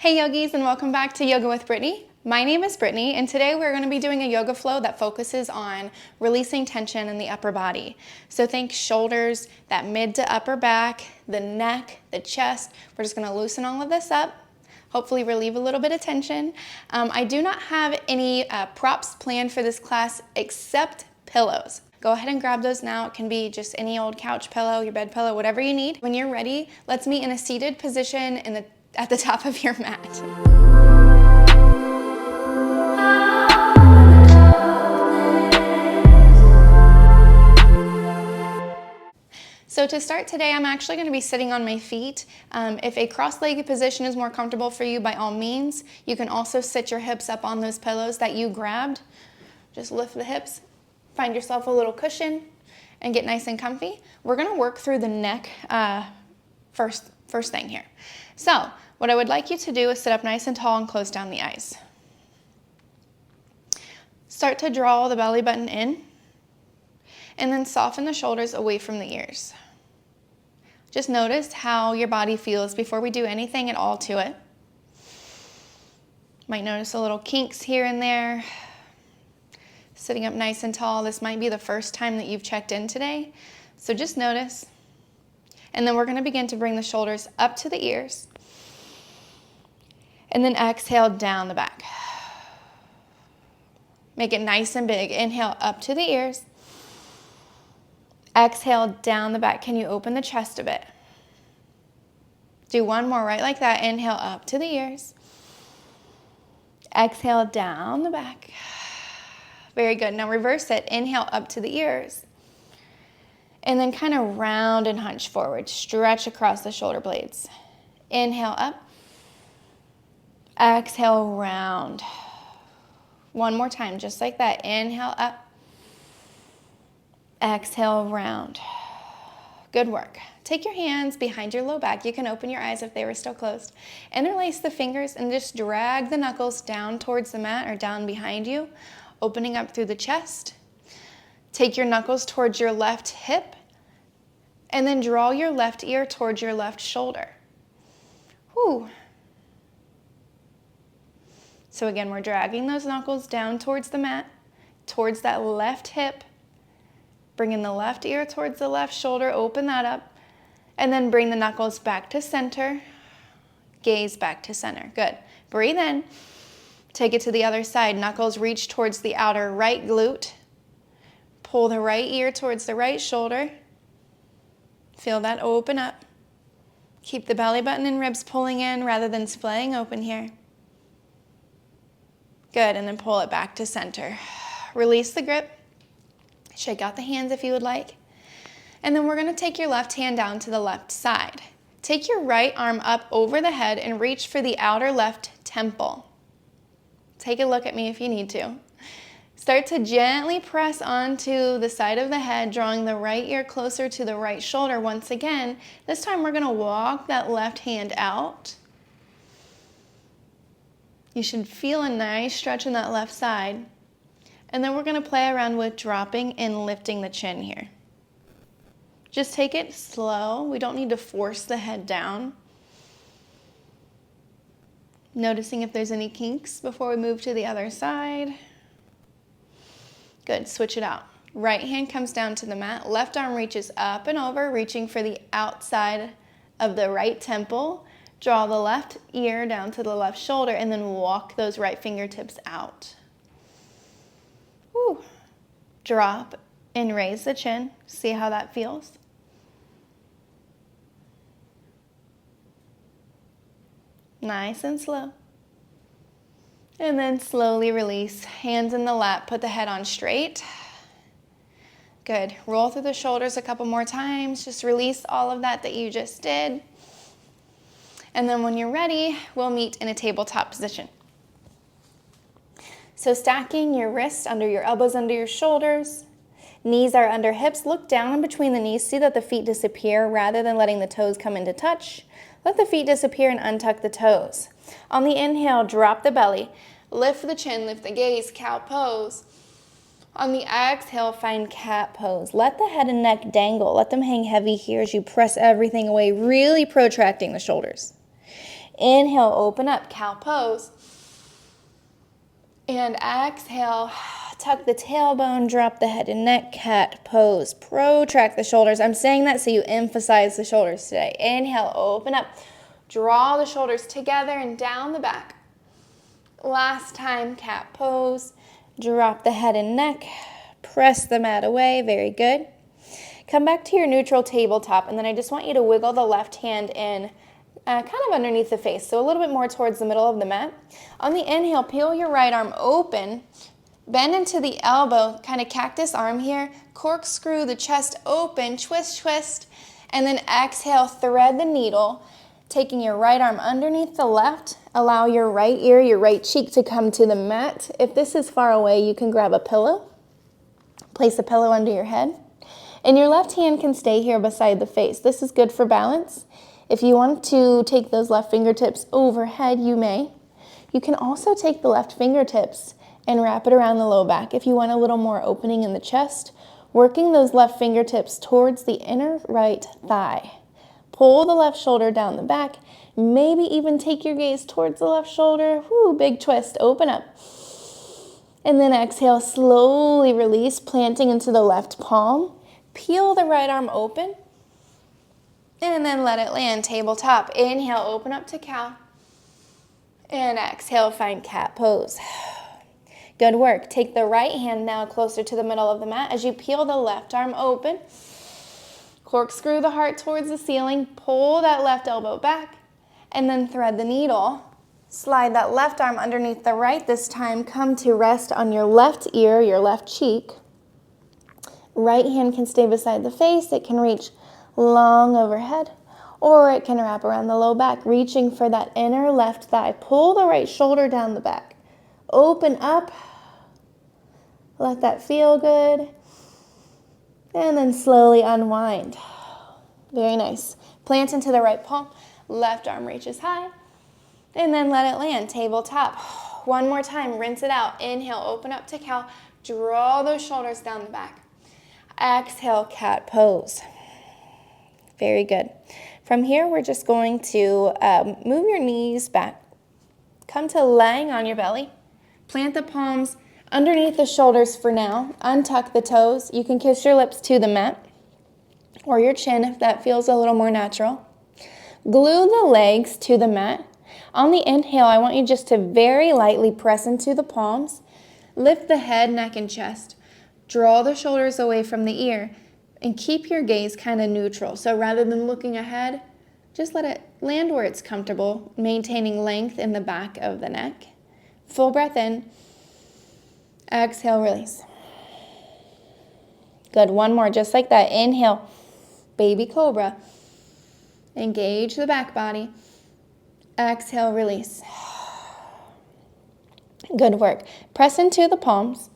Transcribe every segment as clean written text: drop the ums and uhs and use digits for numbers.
Hey yogis, and welcome back to Yoga with Brittany. My name is Brittany, and today we're going to be doing a yoga flow that focuses on releasing tension in the upper body. So think shoulders, that mid to upper back, the neck, the chest. We're just going to loosen all of this up, hopefully relieve a little bit of tension. I do not have any props planned for this class except pillows. Go ahead and grab those now. It can be just any old couch pillow, your bed pillow, whatever you need. When you're ready, let's meet in a seated position at the top of your mat. So to start today, I'm actually going to be sitting on my feet. If a cross-legged position is more comfortable for you, by all means, you can also sit your hips up on those pillows that you grabbed. Just lift the hips, find yourself a little cushion, and get nice and comfy. We're going to work through the neck first thing here. So what I would like you to do is sit up nice and tall and close down the eyes. Start to draw the belly button in, and then soften the shoulders away from the ears. Just notice how your body feels before we do anything at all to it. Might notice a little kinks here and there. Sitting up nice and tall, this might be the first time that you've checked in today, so just notice. And then we're going to begin to bring the shoulders up to the ears, and then exhale down the back. Make it nice and big. Inhale up to the ears. Exhale down the back. Can you open the chest a bit? Do one more right like that. Inhale up to the ears. Exhale down the back. Very good. Now reverse it. Inhale up to the ears. And then kind of round and hunch forward. Stretch across the shoulder blades. Inhale up. Exhale round. One more time, just like that. Inhale up. Exhale round. Good work. Take your hands behind your low back. You can open your eyes if they were still closed. Interlace the fingers and just drag the knuckles down towards the mat or down behind you, opening up through the chest. Take your knuckles towards your left hip, and then draw your left ear towards your left shoulder. Whew. So again, we're dragging those knuckles down towards the mat, towards that left hip, bringing the left ear towards the left shoulder, open that up, and then bring the knuckles back to center, gaze back to center. Good. Breathe in, take it to the other side. Knuckles reach towards the outer right glute, pull the right ear towards the right shoulder, feel that open up. Keep the belly button and ribs pulling in rather than splaying open here. Good, and then pull it back to center. Release the grip. Shake out the hands if you would like. And then we're going to take your left hand down to the left side. Take your right arm up over the head and reach for the outer left temple. Take a look at me if you need to. Start to gently press onto the side of the head, drawing the right ear closer to the right shoulder once again. This time we're going to walk that left hand out. You should feel a nice stretch in that left side. And then we're going to play around with dropping and lifting the chin here. Just take it slow. We don't need to force the head down. Noticing if there's any kinks before we move to the other side. Good, switch it out. Right hand comes down to the mat. Left arm reaches up and over, reaching for the outside of the right temple. Draw the left ear down to the left shoulder and then walk those right fingertips out. Woo. Drop and raise the chin. See how that feels? Nice and slow. And then slowly release. Hands in the lap. Put the head on straight. Good. Roll through the shoulders a couple more times. Just release all of that you just did. And then when you're ready, we'll meet in a tabletop position. So stacking your wrists under your elbows under your shoulders. Knees are under hips. Look down in between the knees. See that the feet disappear rather than letting the toes come into touch. Let the feet disappear and untuck the toes. On the inhale, drop the belly. Lift the chin, lift the gaze, cow pose. On the exhale, find cat pose. Let the head and neck dangle. Let them hang heavy here as you press everything away, really protracting the shoulders. Inhale, open up, cow pose. And exhale, tuck the tailbone, drop the head and neck, cat pose. Protract the shoulders. I'm saying that so you emphasize the shoulders today. Inhale, open up. Draw the shoulders together and down the back. Last time, cat pose. Drop the head and neck. Press the mat away. Very good. Come back to your neutral tabletop, and then I just want you to wiggle the left hand in kind of underneath the face, so a little bit more towards the middle of the mat. On the inhale, peel your right arm open. Bend into the elbow, kind of cactus arm here. Corkscrew the chest open, twist, twist. And then exhale, thread the needle. Taking your right arm underneath the left, allow your right ear, your right cheek to come to the mat. If this is far away, you can grab a pillow. Place a pillow under your head. And your left hand can stay here beside the face. This is good for balance. If you want to take those left fingertips overhead, you may. You can also take the left fingertips and wrap it around the low back if you want a little more opening in the chest. Working those left fingertips towards the inner right thigh. Pull the left shoulder down the back. Maybe even take your gaze towards the left shoulder. Woo, big twist, open up. And then exhale, slowly release, planting into the left palm. Peel the right arm open. And then let it land, tabletop. Inhale, open up to cow. And exhale, find cat pose. Good work. Take the right hand now closer to the middle of the mat as you peel the left arm open. Corkscrew the heart towards the ceiling. Pull that left elbow back. And then thread the needle. Slide that left arm underneath the right this time. Come to rest on your left ear, your left cheek. Right hand can stay beside the face. It can reach long overhead, or it can wrap around the low back, reaching for that inner left thigh. Pull the right shoulder down the back. Open up. Let that feel good. And then slowly unwind. Very nice. Plant into the right palm. Left arm reaches high. And then let it land, tabletop. One more time, rinse it out. Inhale, open up to cow. Draw those shoulders down the back. Exhale, cat pose. Very good. From here, we're just going to move your knees back. Come to laying on your belly. Plant the palms underneath the shoulders for now. Untuck the toes. You can kiss your lips to the mat or your chin if that feels a little more natural. Glue the legs to the mat. On the inhale, I want you just to very lightly press into the palms. Lift the head, neck, and chest. Draw the shoulders away from the ear and keep your gaze kind of neutral. So rather than looking ahead, just let it land where it's comfortable, maintaining length in the back of the neck. Full breath in. Exhale, release. Good, one more, just like that. Inhale, baby cobra. Engage the back body. Exhale, release. Good work. Press into the palms.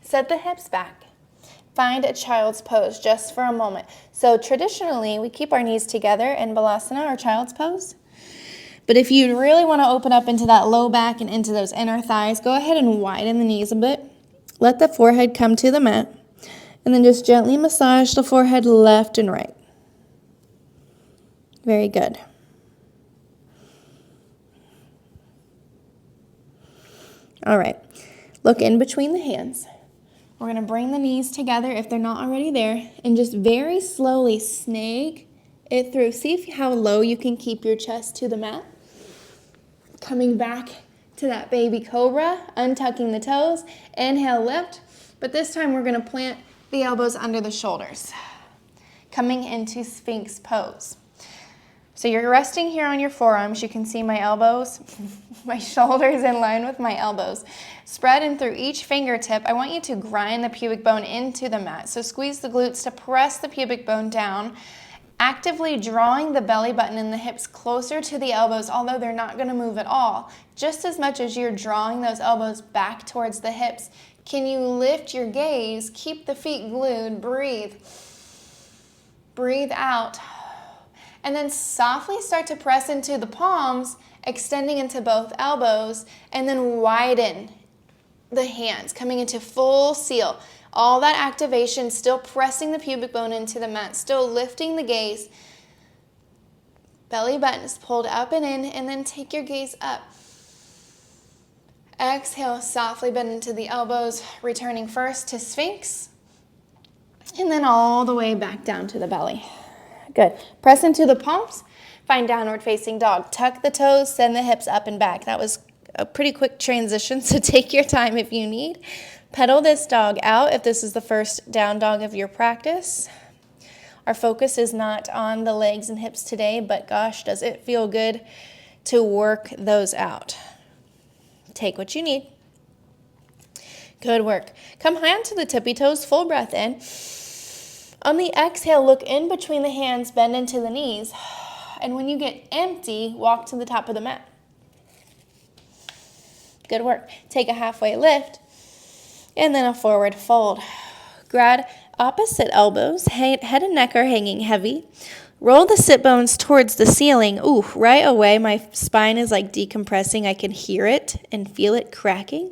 Set the hips back. Find a child's pose just for a moment. So traditionally, we keep our knees together in Balasana or child's pose. But if you really want to open up into that low back and into those inner thighs, go ahead and widen the knees a bit. Let the forehead come to the mat. And then just gently massage the forehead left and right. Very good. All right. Look in between the hands. We're going to bring the knees together if they're not already there and just very slowly snake it through. See how low you can keep your chest to the mat. Coming back to that baby cobra, untucking the toes. Inhale, lift. But this time we're going to plant the elbows under the shoulders. Coming into Sphinx pose. So you're resting here on your forearms. You can see my elbows, my shoulders in line with my elbows. Spread in through each fingertip. I want you to grind the pubic bone into the mat. So squeeze the glutes to press the pubic bone down, actively drawing the belly button and the hips closer to the elbows, although they're not going to move at all. Just as much as you're drawing those elbows back towards the hips, can you lift your gaze, keep the feet glued, breathe. Breathe out. And then softly start to press into the palms, extending into both elbows, and then widen the hands, coming into full seal. All that activation, still pressing the pubic bone into the mat, still lifting the gaze. Belly button is pulled up and in, and then take your gaze up. Exhale, softly bend into the elbows, returning first to Sphinx, and then all the way back down to the belly. Good. Press into the palms, find downward facing dog. Tuck the toes, send the hips up and back. That was a pretty quick transition, so take your time if you need. Pedal this dog out if this is the first down dog of your practice. Our focus is not on the legs and hips today, but gosh, does it feel good to work those out. Take what you need. Good work. Come high onto the tippy toes, full breath in. On the exhale, look in between the hands, bend into the knees. And when you get empty, walk to the top of the mat. Good work. Take a halfway lift and then a forward fold. Grab opposite elbows, head and neck are hanging heavy. Roll the sit bones towards the ceiling. Ooh, right away, my spine is like decompressing. I can hear it and feel it cracking.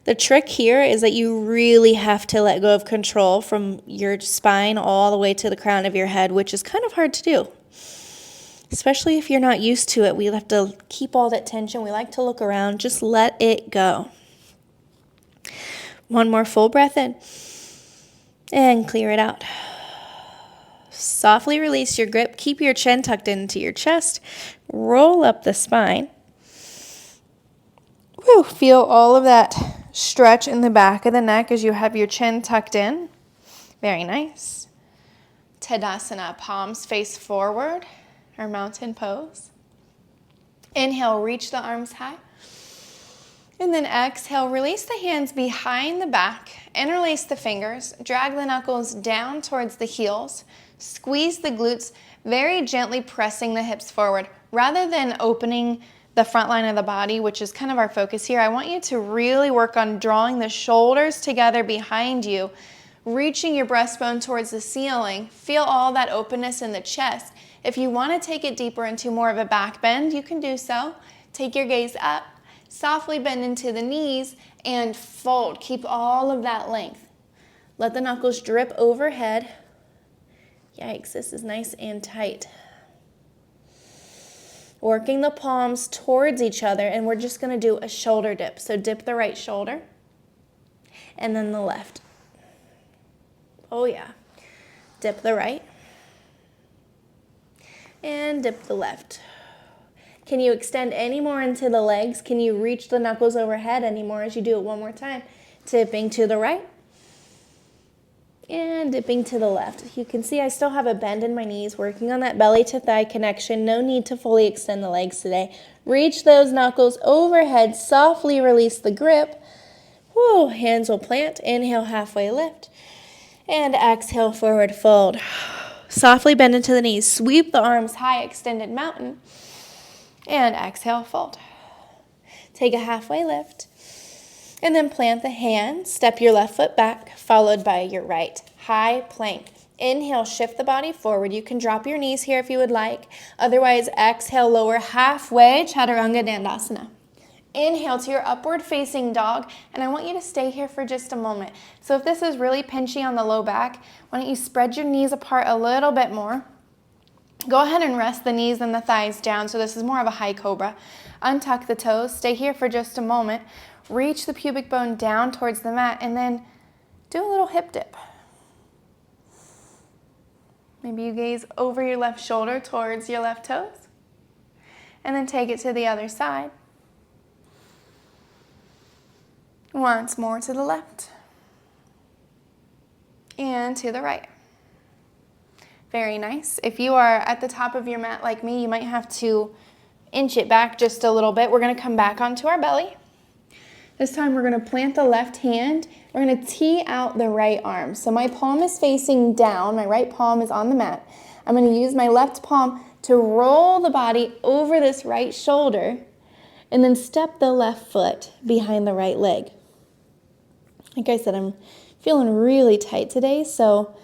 The trick here is that you really have to let go of control from your spine all the way to the crown of your head, which is kind of hard to do, especially if you're not used to it. We have to keep all that tension. We like to look around. Just let it go. One more full breath in and clear it out. Softly release your grip. Keep your chin tucked into your chest. Roll up the spine. Woo, feel all of that stretch in the back of the neck as you have your chin tucked in. Very nice. Tadasana, palms face forward, or mountain pose. Inhale, reach the arms high. And then exhale, release the hands behind the back, interlace the fingers, drag the knuckles down towards the heels, squeeze the glutes, very gently pressing the hips forward. Rather than opening the front line of the body, which is kind of our focus here, I want you to really work on drawing the shoulders together behind you, reaching your breastbone towards the ceiling. Feel all that openness in the chest. If you want to take it deeper into more of a back bend, you can do so. Take your gaze up, softly bend into the knees, and fold. Keep all of that length. Let the knuckles drip overhead. Yikes, this is nice and tight. Working the palms towards each other, and we're just going to do a shoulder dip. So dip the right shoulder, and then the left. Oh yeah. Dip the right, and dip the left. Can you extend any more into the legs? Can you reach the knuckles overhead anymore as you do it one more time? Tipping to the right, and dipping to the left. You can see I still have a bend in my knees, working on that belly to thigh connection. No need to fully extend the legs today. Reach those knuckles overhead, softly release the grip. Woo, hands will plant. Inhale, halfway lift. And exhale, forward fold. Softly bend into the knees. Sweep the arms high, extended mountain. And exhale, fold. Take a halfway lift. And then plant the hand, step your left foot back, followed by your right. High plank. Inhale, shift the body forward. You can drop your knees here if you would like. Otherwise, exhale, lower halfway, Chaturanga Dandasana. Inhale to your upward facing dog, and I want you to stay here for just a moment. So if this is really pinchy on the low back, why don't you spread your knees apart a little bit more. Go ahead and rest the knees and the thighs down, so this is more of a high cobra. Untuck the toes, stay here for just a moment. Reach the pubic bone down towards the mat, and then do a little hip dip. Maybe you gaze over your left shoulder towards your left toes, and then take it to the other side. Once more to the left, and to the right. Very nice. If you are at the top of your mat like me, you might have to inch it back just a little bit. We're going to come back onto our belly. This time we're going to plant the left hand. We're going to tee out the right arm. So my palm is facing down. My right palm is on the mat. I'm going to use my left palm to roll the body over this right shoulder and then step the left foot behind the right leg. Like I said, I'm feeling really tight today, so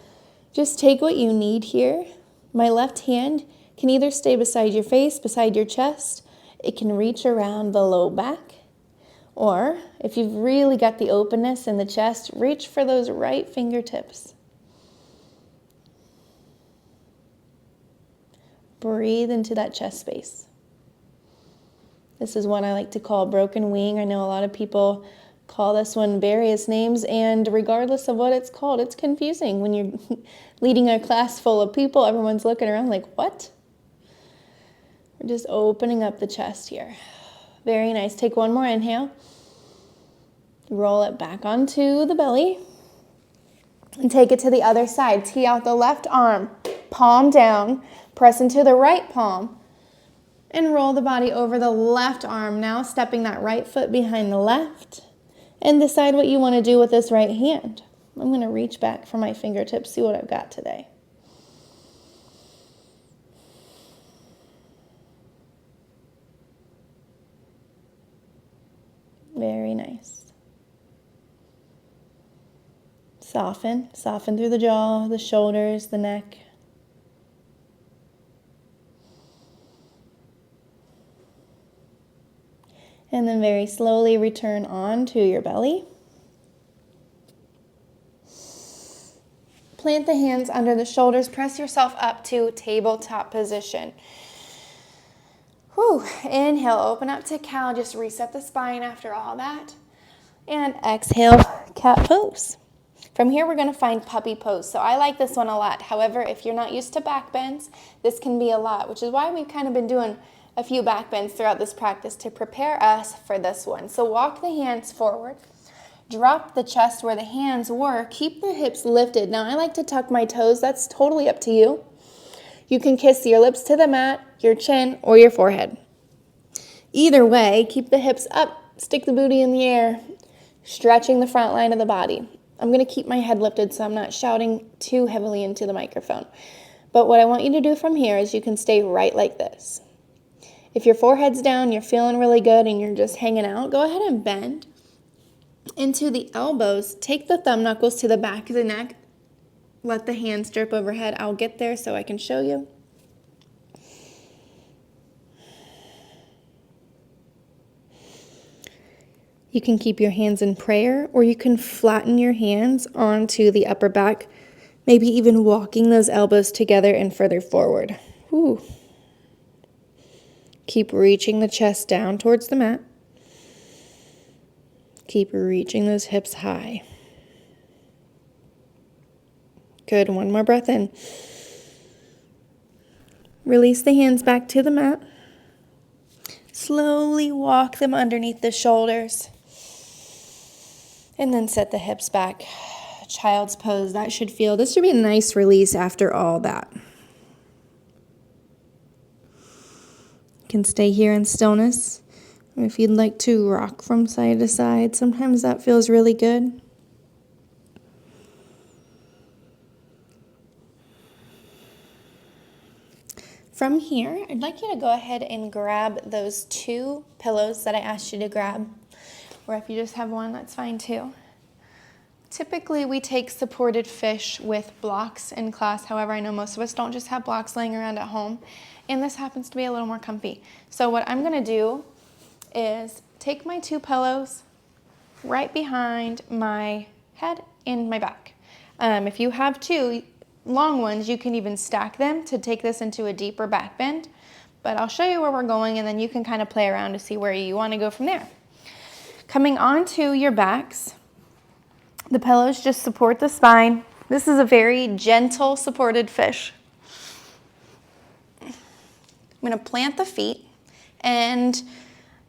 just take what you need here. My left hand can either stay beside your face, beside your chest. It can reach around the low back. Or if you've really got the openness in the chest, reach for those right fingertips. Breathe into that chest space. This is one I like to call broken wing. I know a lot of people call this one various names, and regardless of what it's called, it's confusing. When you're leading a class full of people, everyone's looking around like, what? We're just opening up the chest here. Very nice. Take one more inhale. Roll it back onto the belly. And take it to the other side. Tee out the left arm, palm down, press into the right palm, and roll the body over the left arm. Now stepping that right foot behind the left, and decide what you want to do with this right hand. I'm going to reach back for my fingertips, see what I've got today. Very nice. Soften through the jaw, the shoulders, the neck. And then very slowly return onto your belly. Plant the hands under the shoulders. Press yourself up to tabletop position. Whew. Inhale, open up to cow. Just reset the spine after all that. And exhale, cat pose. From here, we're going to find puppy pose. So I like this one a lot. However, if you're not used to back bends, this can be a lot, which is why we've kind of been doing a few back bends throughout this practice to prepare us for this one. So walk the hands forward. Drop the chest where the hands were. Keep the hips lifted. Now, I like to tuck my toes. That's totally up to you. You can kiss your lips to the mat, your chin, or your forehead. Either way, keep the hips up. Stick the booty in the air, stretching the front line of the body. I'm going to keep my head lifted so I'm not shouting too heavily into the microphone. But what I want you to do from here is you can stay right like this. If your forehead's down, you're feeling really good, and you're just hanging out, go ahead and bend into the elbows. Take the thumb knuckles to the back of the neck. Let the hands drip overhead. I'll get there so I can show you. You can keep your hands in prayer, or you can flatten your hands onto the upper back, maybe even walking those elbows together and further forward. Ooh. Keep reaching the chest down towards the mat. Keep reaching those hips high. Good. One more breath in. Release the hands back to the mat. Slowly walk them underneath the shoulders. And then set the hips back. Child's pose. This should be a nice release after all that. You can stay here in stillness. If you'd like to rock from side to side, sometimes that feels really good. From here, I'd like you to go ahead and grab those 2 pillows that I asked you to grab. Or if you just have one, that's fine too. Typically, we take supported fish with blocks in class. However, I know most of us don't just have blocks laying around at home. And this happens to be a little more comfy. So what I'm going to do is take my 2 pillows right behind my head and my back. If you have 2 long ones, you can even stack them to take this into a deeper back bend. But I'll show you where we're going, and then you can kind of play around to see where you want to go from there. Coming onto your backs, the pillows just support the spine. This is a very gentle supported fish. I'm going to plant the feet, and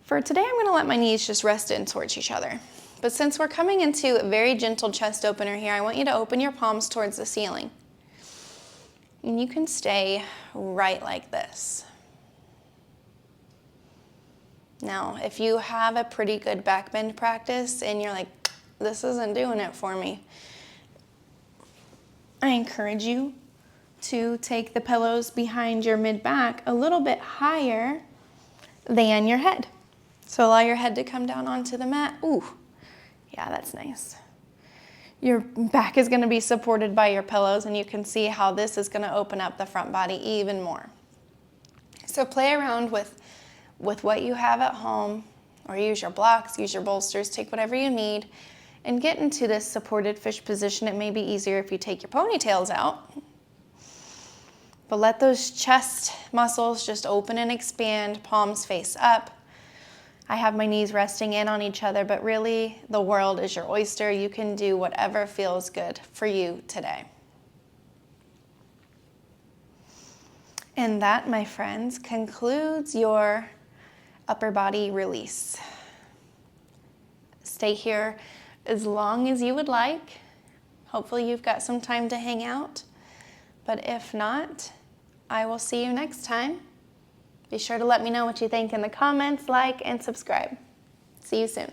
for today I'm going to let my knees just rest in towards each other. But since we're coming into a very gentle chest opener here, I want you to open your palms towards the ceiling. And you can stay right like this. Now, if you have a pretty good back bend practice and you're like, this isn't doing it for me, I encourage you to take the pillows behind your mid-back a little bit higher than your head. So allow your head to come down onto the mat. Ooh, yeah, that's nice. Your back is going to be supported by your pillows, and you can see how this is going to open up the front body even more. So play around with what you have at home, or use your blocks, use your bolsters, take whatever you need, and get into this supported fish position. It may be easier if you take your ponytails out, But let those chest muscles just open and expand, palms face up. I have my knees resting in on each other, but really the world is your oyster. You can do whatever feels good for you today. And that, my friends, concludes your upper body release. Stay here as long as you would like. Hopefully you've got some time to hang out. But if not, I will see you next time. Be sure to let me know what you think in the comments, like, and subscribe. See you soon.